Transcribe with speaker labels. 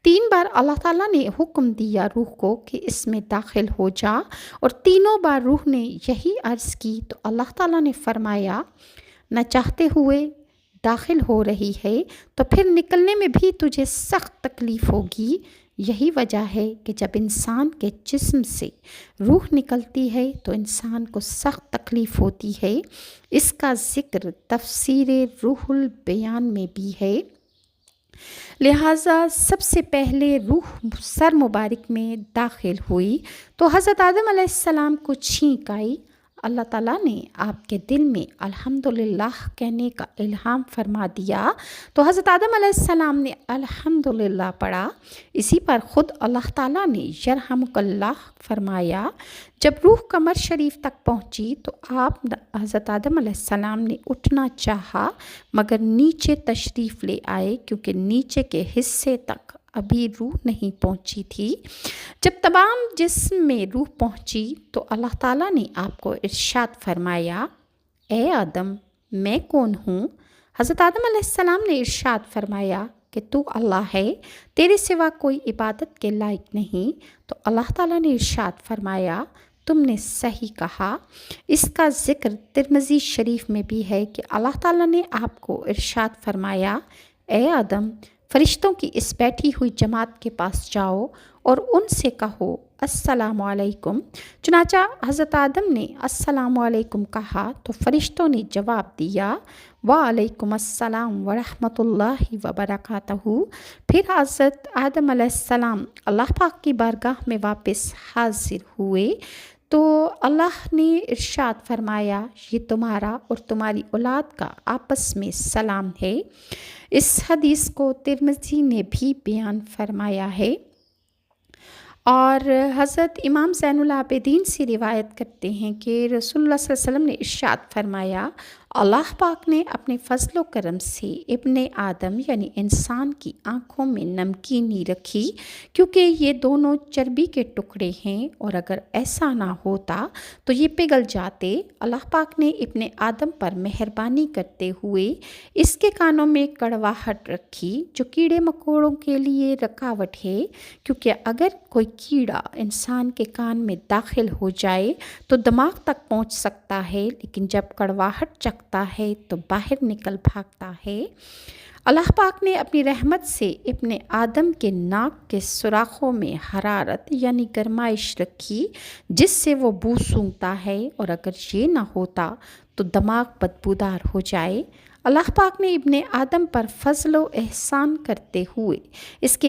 Speaker 1: 3 बार अल्लाह ताला ने हुक्म दिया रूह को कि इसमें दाखिल हो जा, और तीनों बार रूह ने यही अर्ज़ की तो अल्लाह ताला ने फरमाया न चाहते हुए दाखिल हो रही है तो फिर निकलने में भी तुझे सख्त तकलीफ़ होगी। यही वजह है कि जब इंसान के जिस्म से रूह निकलती है तो इंसान को सख्त तकलीफ़ होती है। इसका ज़िक्र तफ़सीर रूहुल बयान में भी है। लिहाजा सबसे पहले रूह सर मुबारक में दाखिल हुई तो हज़रत आदम अलैहिस्सलाम को छींक आई। अल्लाह ताला ने आपके दिल में अल्हम्दुलिल्लाह कहने का इल्हाम फरमा दिया तो हज़रत आदम अलैहिस्सलाम ने अल्हम्दुलिल्लाह पढ़ा। इसी पर ख़ुद अल्लाह ताला ने यरहमुकल्लाह फरमाया। जब रूह कमर शरीफ तक पहुँची तो आप हज़रत आदम अलैहिस्सलाम ने उठना चाहा मगर नीचे तशरीफ़ ले आए क्योंकि नीचे के हिस्से तक अभी रूह नहीं पहुँची थी। जब तमाम जिस्म में रूह पहुँची तो अल्लाह ताला ने आपको इरशाद फरमाया, ए आदम मैं कौन हूँ? हज़रत आदम अलैहिस्सलाम ने इरशाद फरमाया कि तू अल्लाह है, तेरे सिवा कोई इबादत के लायक नहीं। तो अल्लाह ताला ने इरशाद फरमाया तुमने सही कहा। इसका ज़िक्र तिरमिज़ी शरीफ में भी है कि अल्लाह ताला ने आपको इरशाद फरमाया, ए आदम फ़रिश्तों की इस बैठी हुई जमात के पास जाओ और उनसे कहो अस्सलामु अलैकुम। चुनाचा हज़रत आदम ने अस्सलामु अलैकुम कहा तो फ़रिश्तों ने जवाब दिया वालैकुम अस्सलाम व रहमतुल्लाहि व बरकातहू। फिर हज़रत आदम अलैहिस्सलाम अल्लाह पाक की बारगाह में वापस हाज़िर हुए तो अल्लाह ने इरशाद फरमाया ये तुम्हारा और तुम्हारी औलाद का आपस में सलाम है। इस हदीस को तिरमिज़ी ने भी बयान फरमाया है और हज़रत इमाम ज़ैनुल आबिदीन से रिवायत करते हैं कि रसूलुल्लाह सल्लल्लाहु अलैहि वसल्लम ने इरशाद फरमाया अल्लाह पाक ने अपने फ़ज़ल व करम से इब्ने आदम यानी इंसान की आँखों में नमकीनी रखी क्योंकि ये दोनों चर्बी के टुकड़े हैं और अगर ऐसा ना होता तो ये पिघल जाते। अल्लाह पाक ने इब्ने आदम पर मेहरबानी करते हुए इसके कानों में कड़वाहट रखी जो कीड़े मकोड़ों के लिए रुकावट है, क्योंकि अगर कोई कीड़ा इंसान के कान में दाखिल हो जाए तो दिमाग तक पहुंच सकता है, लेकिन जब कड़वाहट चखता है तो बाहर निकल भागता है। अल्लाह पाक ने अपनी रहमत से इब्ने आदम के नाक के सुराखों में हरारत यानी गरमाइश रखी जिससे वो बू सूंघता है, और अगर ये ना होता तो दिमाग बदबूदार हो जाए। अल्लाह पाक ने इब्ने आदम पर फ़ज़ल व एहसान करते हुए इसके